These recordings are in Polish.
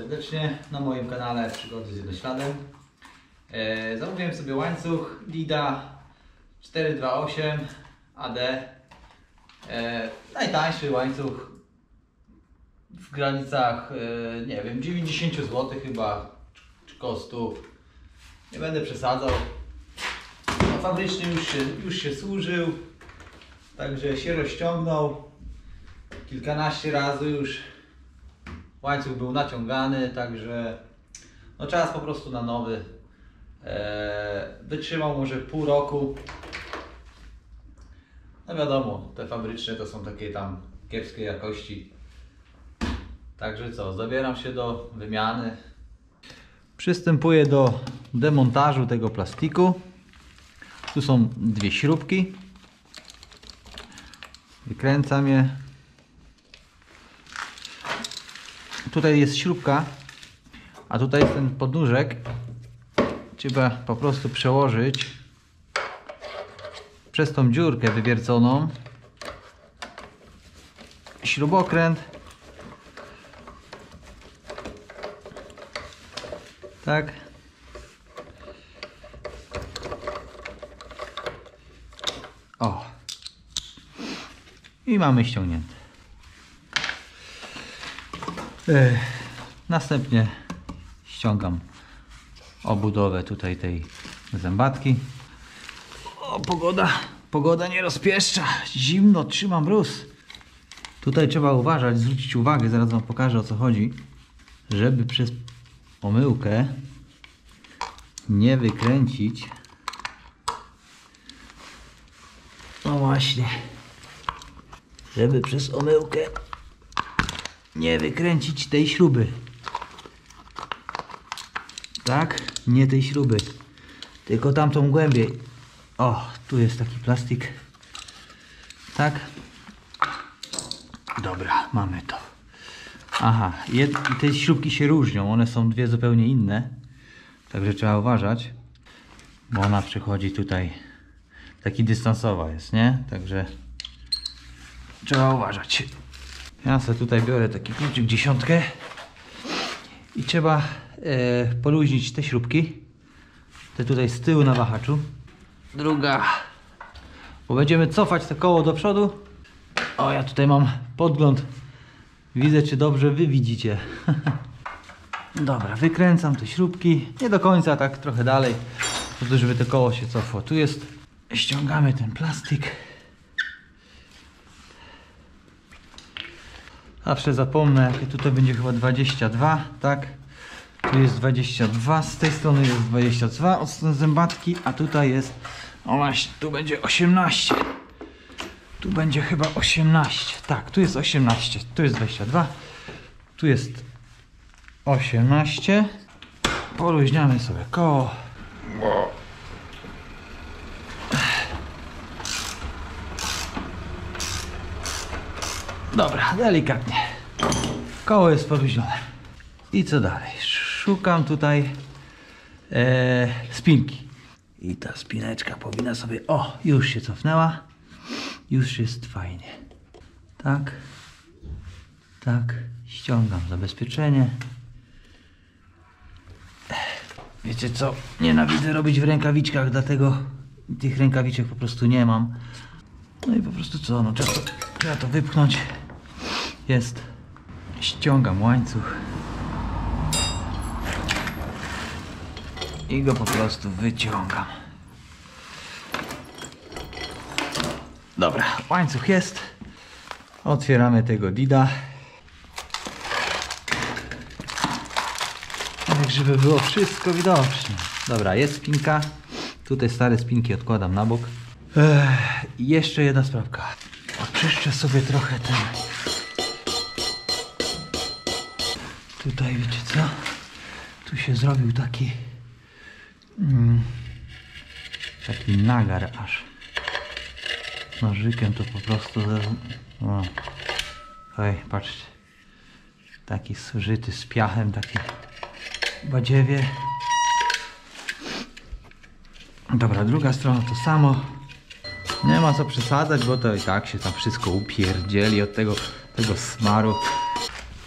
serdecznie na moim kanale Przygody z Jednośladem. Zamówiłem sobie łańcuch Dida 428 AD. Najtańszy łańcuch w granicach, nie wiem, 90 zł chyba, czy koło 100. Nie będę przesadzał. No, fabrycznie już się służył, także się rozciągnął. Kilkanaście razy już łańcuch był naciągany, także no czas po prostu na nowy. Wytrzymał może pół roku. No wiadomo, te fabryczne to są takie tam kiepskiej jakości. Także co, zabieram się do wymiany. Przystępuję do demontażu tego plastiku. Tu są dwie śrubki. Wykręcam je. Tutaj jest śrubka, a tutaj jest ten podnóżek. Trzeba po prostu przełożyć przez tą dziurkę wywierconą śrubokręt. Tak. O. I mamy ściągnięte. Następnie ściągam obudowę tutaj tej zębatki. O, pogoda nie rozpieszcza, zimno, trzymam mróz. Tutaj trzeba uważać, zwrócić uwagę, zaraz wam pokażę, o co chodzi, żeby przez omyłkę nie wykręcić. No właśnie, żeby przez omyłkę nie wykręcić tej śruby. Tak, nie tej śruby, tylko tamtą głębiej. O, tu jest taki plastik. Tak. Dobra, mamy to. Aha, i te śrubki się różnią, one są dwie zupełnie inne. Także trzeba uważać, bo ona przychodzi tutaj, taki dystansowa jest, nie? Także trzeba uważać. Ja sobie tutaj biorę taki kluczyk 10 i trzeba poluźnić te śrubki. Te tutaj z tyłu na wahaczu. Druga, bo będziemy cofać to koło do przodu. O, ja tutaj mam podgląd. Widzę, czy dobrze wy widzicie. Dobra, wykręcam te śrubki. Nie do końca, tak trochę dalej, po to, żeby to koło się cofło. Tu jest, ściągamy ten plastik. Zawsze zapomnę, jakie tutaj będzie chyba 22, tak? Tu jest 22, z tej strony jest 22 od strony zębatki, a tutaj jest, o właśnie, tu będzie 18. Tu będzie chyba 18, tak, tu jest 18, tu jest 22, tu jest 18. Poluźniamy sobie koło. Dobra, delikatnie. Koło jest poluźnione. I co dalej? Szukam tutaj spinki. I ta spineczka powinna sobie... O, już się cofnęła. Już jest fajnie. Tak. Tak. Ściągam zabezpieczenie. Wiecie co? Nienawidzę robić w rękawiczkach, dlatego tych rękawiczek po prostu nie mam. No i po prostu co? No trzeba to wypchnąć. Jest. Ściągam łańcuch. I go po prostu wyciągam. Dobra, łańcuch jest. Otwieramy tego Dida. Tak, żeby było wszystko widoczne. Dobra, jest spinka. Tutaj stare spinki odkładam na bok. I jeszcze jedna sprawka. Oczyszczę sobie trochę ten... Tutaj wiecie co? Tu się zrobił taki... taki nagar aż. Nożykiem to po prostu... O. Oj, patrzcie. Taki zużyty z piachem, taki badziewie. Dobra, druga strona to samo. Nie ma co przesadzać, bo to i tak się tam wszystko upierdzieli od tego smaru.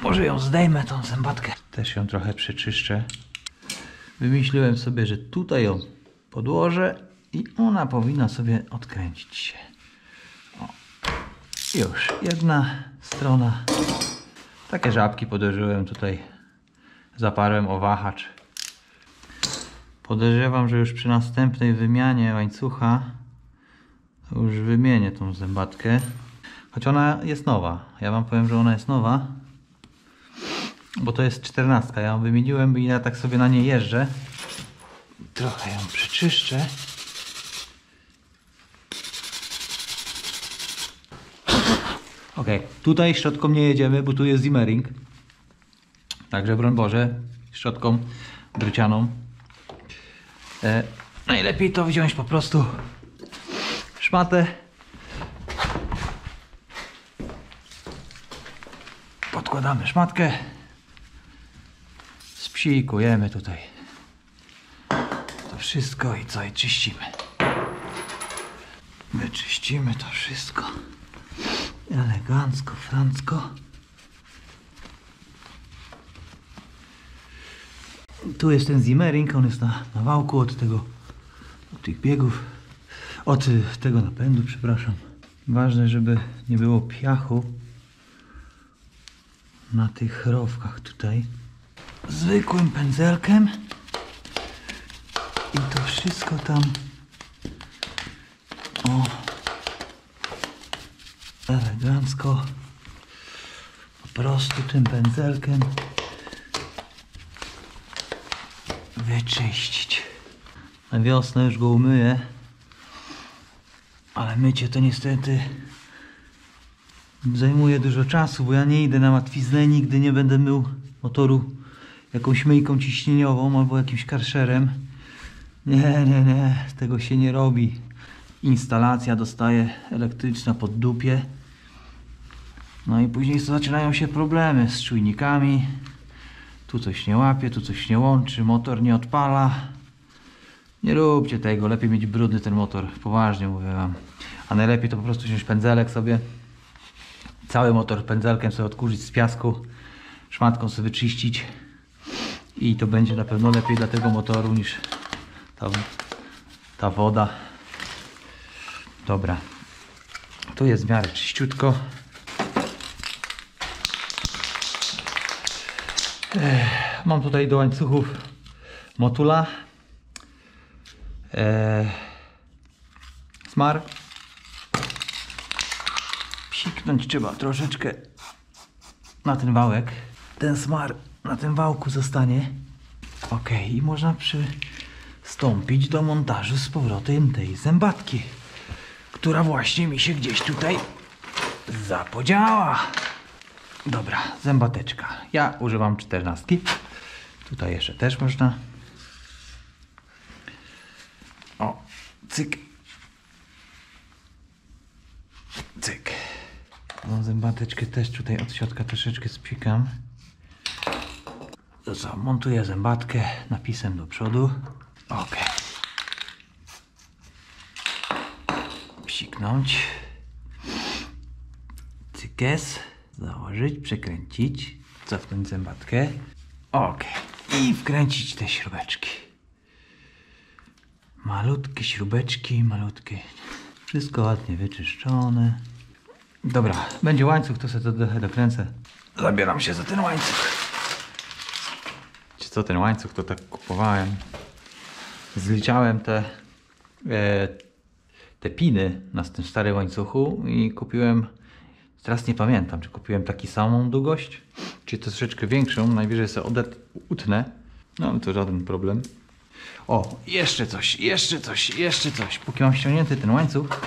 Może ją zdejmę, tą zębatkę. Też ją trochę przeczyszczę. Wymyśliłem sobie, że tutaj ją podłożę i ona powinna sobie odkręcić się. O. Już, jedna strona. Takie żabki podłożyłem tutaj. Zaparłem o wahacz. Podejrzewam, że już przy następnej wymianie łańcucha to już wymienię tą zębatkę. Choć ona jest nowa. Ja wam powiem, że ona jest nowa. Bo to jest 14. Ja ją wymieniłem i ja tak sobie na niej jeżdżę. Trochę ją przeczyszczę. Ok, tutaj szczotką nie jedziemy, bo tu jest zimmering. Także broń Boże, szczotką drucianą. Najlepiej to wziąć po prostu szmatę. Podkładamy szmatkę. Spsikujemy tutaj to wszystko i co? I czyścimy. Wyczyścimy to wszystko. Elegancko, francko. Tu jest ten zimmering, on jest na wałku od tych biegów, od tego napędu, przepraszam. Ważne, żeby nie było piachu na tych rowkach tutaj. Zwykłym pędzelkiem i to wszystko tam elegancko po prostu tym pędzelkiem wyczyścić. Na wiosnę już go umyję, ale mycie to niestety zajmuje dużo czasu, bo ja nie idę na łatwiznę, nigdy nie będę mył motoru jakąś myjką ciśnieniową albo jakimś karszerem. Nie, tego się nie robi. Instalacja dostaje elektryczna pod dupie. No i później zaczynają się problemy z czujnikami. Tu coś nie łapie, tu coś nie łączy, motor nie odpala. Nie róbcie tego, lepiej mieć brudny ten motor, poważnie mówię wam. A najlepiej to po prostu wziąć pędzelek sobie, cały motor pędzelkiem sobie odkurzyć z piasku, szmatką sobie wyczyścić i to będzie na pewno lepiej dla tego motoru niż ta woda. Dobra, tu jest w miarę czyściutko. Mam tutaj do łańcuchów Motula, Smar. Psiknąć trzeba troszeczkę na ten wałek. Ten smar na tym wałku zostanie. Ok, i można przystąpić do montażu z powrotem tej zębatki, która właśnie mi się gdzieś tutaj zapodziała. Dobra, zębateczka. Ja używam 14. Tutaj jeszcze też można. O, cyk. Cyk. Tą zębateczkę też tutaj od środka troszeczkę spikam. To co, montuję zębatkę napisem do przodu. Ok. Psiknąć. Cykes. Założyć, przekręcić, cofnąć zębatkę. Ok. I wkręcić te śrubeczki. Malutkie śrubeczki, malutkie. Wszystko ładnie wyczyszczone. Dobra, będzie łańcuch, to sobie to dokręcę. Zabieram się za ten łańcuch. Co ten łańcuch to tak kupowałem. Zliczałem te piny na tym starym łańcuchu i kupiłem. Teraz nie pamiętam, czy kupiłem taką samą długość, czy troszeczkę większą. Najwyżej sobie utnę. No ale to żaden problem. O, jeszcze coś. Póki mam ściągnięty ten łańcuch,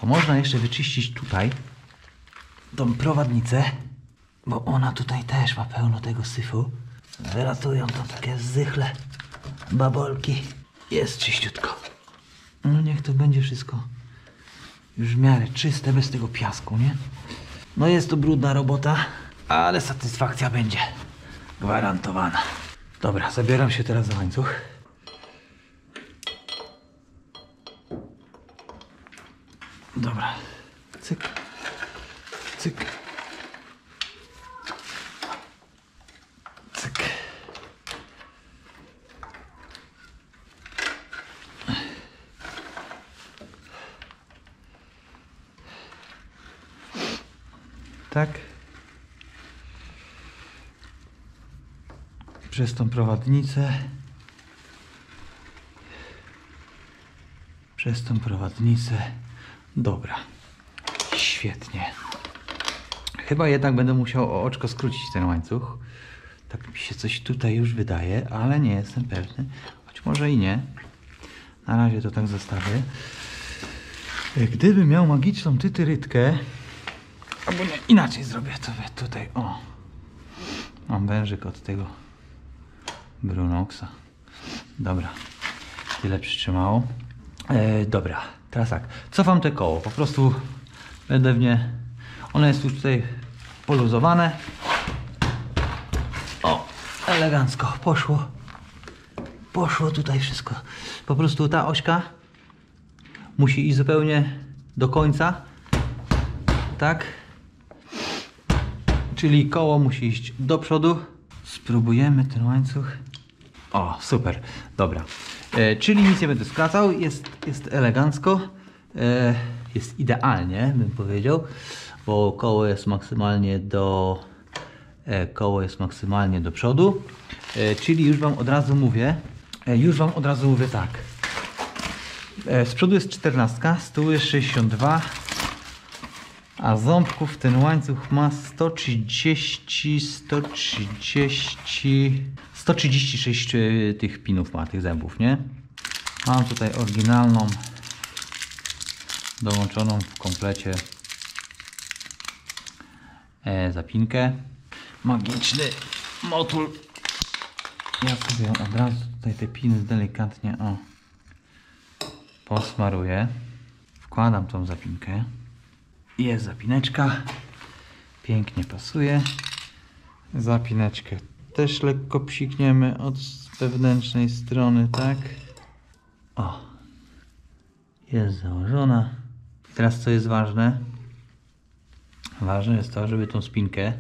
to można jeszcze wyczyścić tutaj tą prowadnicę, bo ona tutaj też ma pełno tego syfu. Wylatują tam takie zychle babolki. Jest czyściutko. No niech to będzie wszystko już w miarę czyste, bez tego piasku, nie? No jest to brudna robota, ale satysfakcja będzie gwarantowana. Dobra, zabieram się teraz za łańcuch. Dobra, cyk, cyk. tak? Przez tą prowadnicę. Przez tą prowadnicę. Dobra. Świetnie. Chyba jednak będę musiał o oczko skrócić ten łańcuch. Tak mi się coś tutaj już wydaje, ale nie jestem pewny. Choć może i nie. Na razie to tak zostawię. Gdybym miał magiczną tytyrytkę, albo nie, inaczej zrobię to tutaj. O. Mam wężyk od tego Brunoxa. Dobra. Tyle przytrzymało. Dobra. Teraz tak. Cofam te koło. Po prostu będę w nie... One jest już tutaj poluzowane. O, elegancko poszło. Poszło tutaj wszystko. Po prostu ta ośka musi iść zupełnie do końca. Tak? Czyli koło musi iść do przodu. Spróbujemy ten łańcuch. O, super. Dobra. Czyli nic nie będę skracał. Jest elegancko. Jest idealnie, bym powiedział. Bo koło jest maksymalnie do przodu, czyli już wam od razu mówię tak, z przodu jest 14, z tyłu jest 62, a ząbków ten łańcuch ma 136 tych pinów ma, tych zębów, nie? Mam tutaj oryginalną, dołączoną w komplecie zapinkę. Magiczny motul. Ja sobie od razu tutaj te piny delikatnie posmaruję. Wkładam tą zapinkę. Jest zapineczka. Pięknie pasuje. Zapineczkę też lekko psikniemy od wewnętrznej strony, tak? O. Jest założona. I teraz co jest ważne? Ważne jest to, żeby tą spinkę,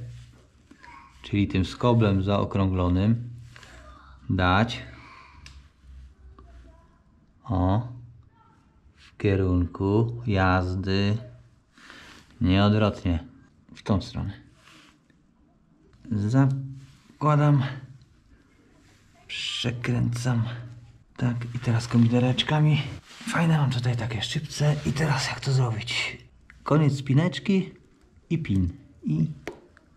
czyli tym skoblem zaokrąglonym, dać w kierunku jazdy, nie odwrotnie, w tą stronę. Zakładam, przekręcam, tak, i teraz kombineraczkami. Fajne mam tutaj takie szczypce i teraz jak to zrobić? Koniec spineczki i pin.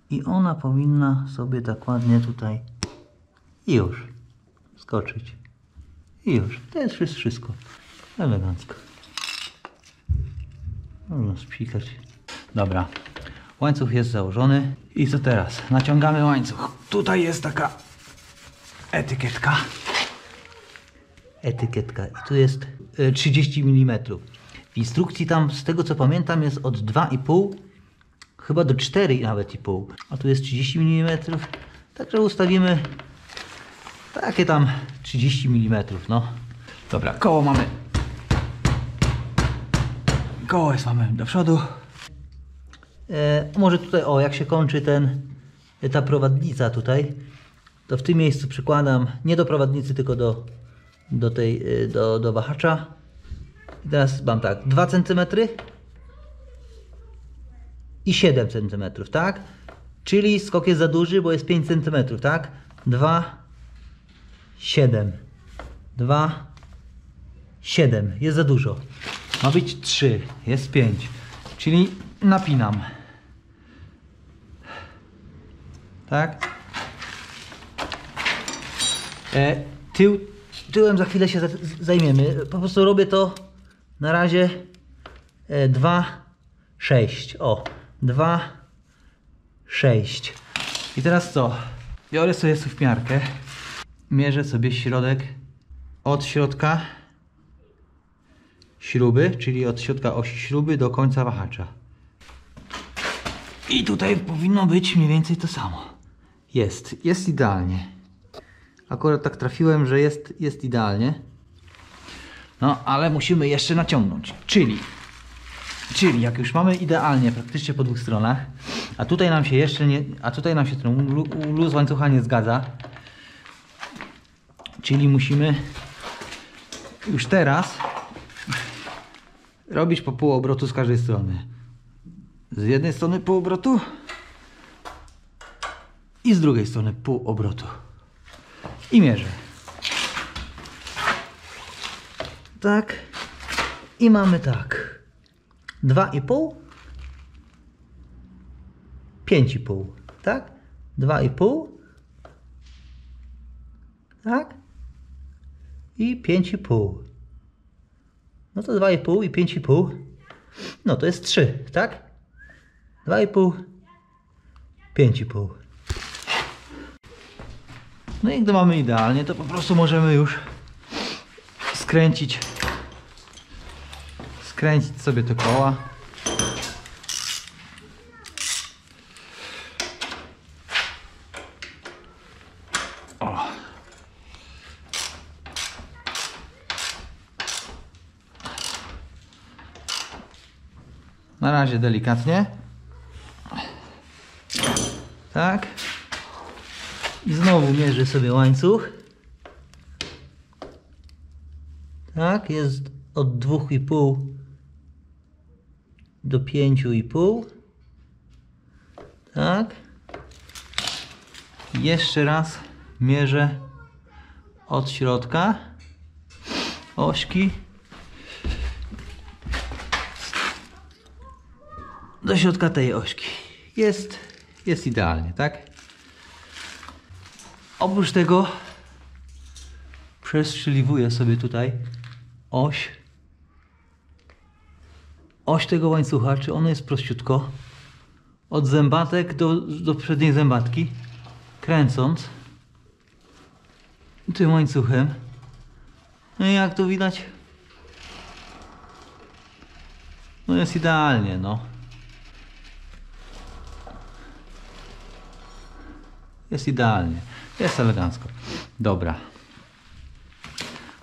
I ona powinna sobie tak ładnie tutaj i już skoczyć. I już. To jest wszystko. Elegancko. Można spikać. Dobra. Łańcuch jest założony. I co teraz? Naciągamy łańcuch. Tutaj jest taka etykietka. I tu jest 30 mm. W instrukcji tam, z tego co pamiętam, jest od 2,5 chyba do 4 nawet i pół. A tu jest 30 mm. Także ustawimy takie tam 30 mm, no. Dobra, koło mamy. Koło mamy do przodu. Może tutaj, jak się kończy ta prowadnica tutaj, to w tym miejscu przykładam nie do prowadnicy, tylko do wahacza. I teraz mam tak, 2 cm i 7 cm, tak? Czyli skok jest za duży, bo jest 5 cm, tak? 2, 7. 2, 7. Jest za dużo. Ma być 3. Jest 5. Czyli napinam. Tak? Tyłem za chwilę się zajmiemy. Po prostu robię to na razie 2, 6. 2, 6. I teraz co? Biorę sobie suwmiarkę. Mierzę sobie środek od środka śruby, czyli od środka osi śruby do końca wahacza. I tutaj powinno być mniej więcej to samo. Jest idealnie. Akurat tak trafiłem, że jest idealnie. No, ale musimy jeszcze naciągnąć. Czyli jak już mamy idealnie praktycznie po dwóch stronach, a tutaj nam się jeszcze nie, ten luz łańcucha nie zgadza. Czyli musimy już teraz robić po pół obrotu z każdej strony. Z jednej strony pół obrotu i z drugiej strony pół obrotu. I mierzę. Tak. I mamy tak. 2,5. 5,5. Tak? 2,5. Tak? I 5,5. No to 2,5 i 5,5. No to jest 3, tak? 2,5. 5,5. No i gdy mamy idealnie, to po prostu możemy już skręcić sobie te koła. O. Na razie delikatnie. Tak. I znowu mierzę sobie łańcuch. Tak, jest od 2,5 do 5,5. Tak. Jeszcze raz mierzę od środka ośki do środka tej ośki. Jest idealnie, tak? Oprócz tego przestrzeliwuję sobie tutaj oś tego łańcucha, czy ono jest prościutko, od zębatek do przedniej zębatki, kręcąc tym łańcuchem. No i jak tu widać, no jest idealnie, no. Jest idealnie, jest elegancko. Dobra.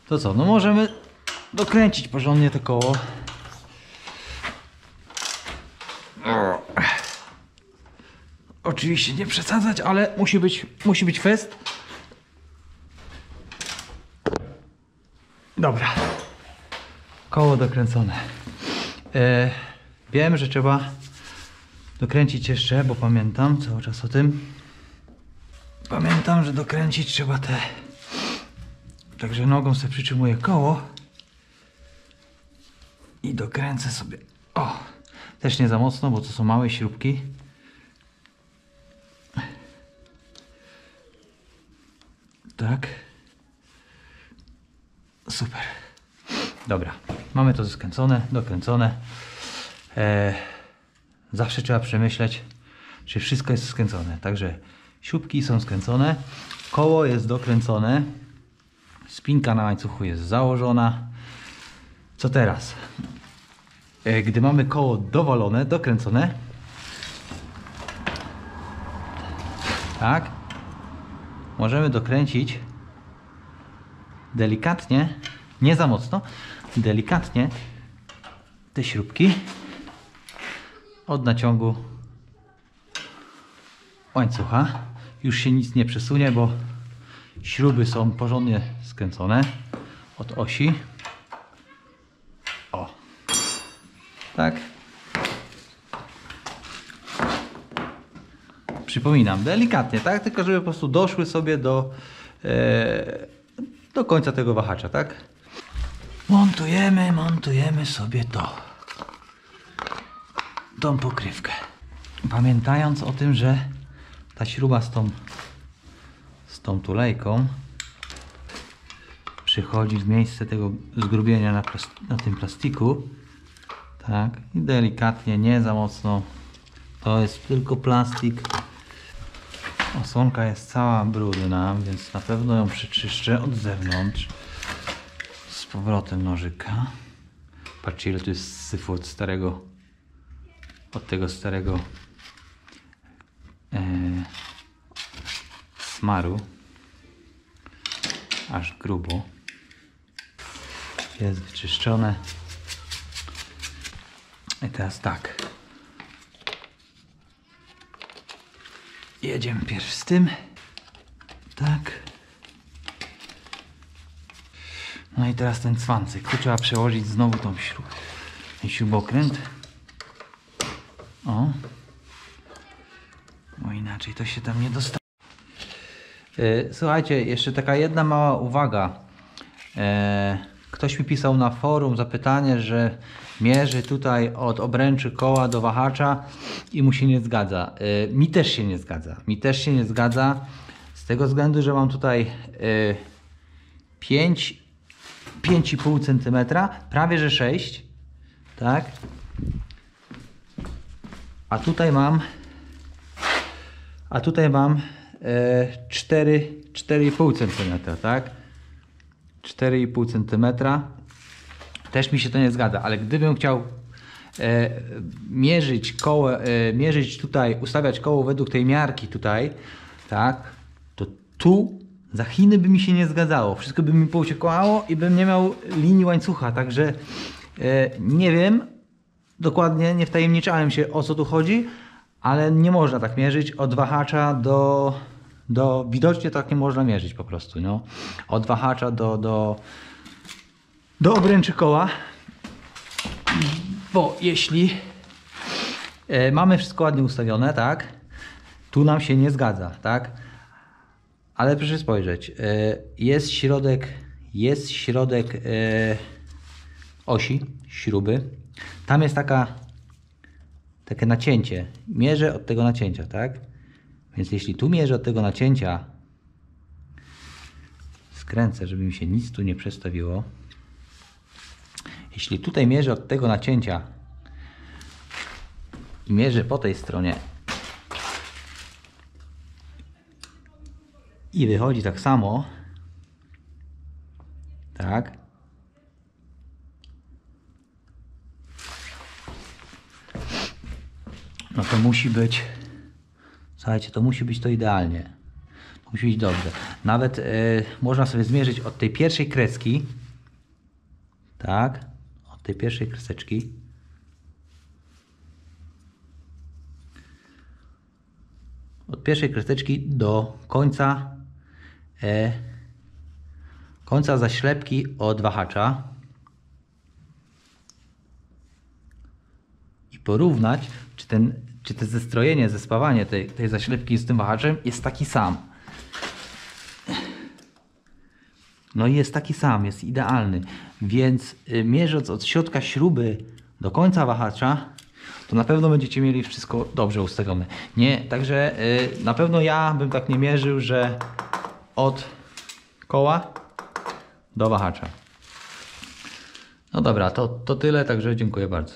To co, no możemy dokręcić porządnie to koło. Oczywiście nie przesadzać, ale musi być fest. Dobra. Koło dokręcone. Wiem, że trzeba dokręcić jeszcze, bo pamiętam cały czas o tym. Pamiętam, że dokręcić trzeba te. Także nogą sobie przytrzymuję koło i dokręcę sobie. O! Też nie za mocno, bo to są małe śrubki. Tak. Super. Dobra. Mamy to skręcone, dokręcone. Zawsze trzeba przemyśleć, czy wszystko jest skręcone. Także śrubki są skręcone. Koło jest dokręcone. Spinka na łańcuchu jest założona. Co teraz? Gdy mamy koło dowalone, dokręcone, tak, możemy dokręcić delikatnie, nie za mocno, delikatnie te śrubki od naciągu łańcucha. Już się nic nie przesunie, bo śruby są porządnie skręcone od osi. O, tak. Przypominam, delikatnie, tak? Tylko żeby po prostu doszły sobie do końca tego wahacza, tak? Montujemy sobie tą pokrywkę. Pamiętając o tym, że ta śruba z tą tulejką przychodzi w miejsce tego zgrubienia na tym plastiku, tak, i delikatnie, nie za mocno. To jest tylko plastik. Osłonka jest cała brudna, więc na pewno ją przeczyszczę od zewnątrz. Z powrotem nożyka. Patrzcie, ile tu jest syfu od tego starego smaru. Aż grubo. Jest wyczyszczone. I teraz tak. Jedziemy pierw z tym. Tak. No i teraz ten cwancyk. Tu trzeba przełożyć znowu ten śrubokręt. O. Bo inaczej to się tam nie dostanie. Słuchajcie, jeszcze taka jedna mała uwaga. Ktoś mi pisał na forum zapytanie, że mierzy tutaj od obręczy koła do wahacza i mu się nie zgadza. Mi też się nie zgadza. Mi też się nie zgadza z tego względu, że mam tutaj 5,5 cm, prawie że 6, tak? A tutaj mam 4,5 cm, tak? 4,5 cm. Też mi się to nie zgadza, ale gdybym chciał mierzyć koło, mierzyć tutaj, ustawiać koło według tej miarki tutaj, tak? To tu za Chiny by mi się nie zgadzało. Wszystko by mi pouciekało i bym nie miał linii łańcucha, także nie wiem, dokładnie nie wtajemniczałem się, o co tu chodzi, ale nie można tak mierzyć od wahacza do widocznie tak nie można mierzyć po prostu, no. Od wahacza do obręczy koła, bo jeśli mamy wszystko ładnie ustawione, tak, tu nam się nie zgadza, tak, ale proszę spojrzeć, jest środek osi śruby, tam jest takie nacięcie, mierzę od tego nacięcia, tak, więc jeśli tu mierzę od tego nacięcia, skręcę, żeby mi się nic tu nie przestawiło. Jeśli tutaj mierzę od tego nacięcia i mierzę po tej stronie i wychodzi tak samo, tak, no to musi być, słuchajcie, to musi być to idealnie. To musi być dobrze. Nawet można sobie zmierzyć od tej pierwszej kreski, tak, od tej pierwszej kreseczki, od pierwszej kreseczki do końca zaślepki od wahacza i porównać, czy to zestrojenie, zespawanie tej zaślepki z tym wahaczem jest taki sam. No i jest taki sam, jest idealny, więc mierząc od środka śruby do końca wahacza, to na pewno będziecie mieli wszystko dobrze ustawione. Nie, także na pewno ja bym tak nie mierzył, że od koła do wahacza. No dobra, to tyle, także dziękuję bardzo.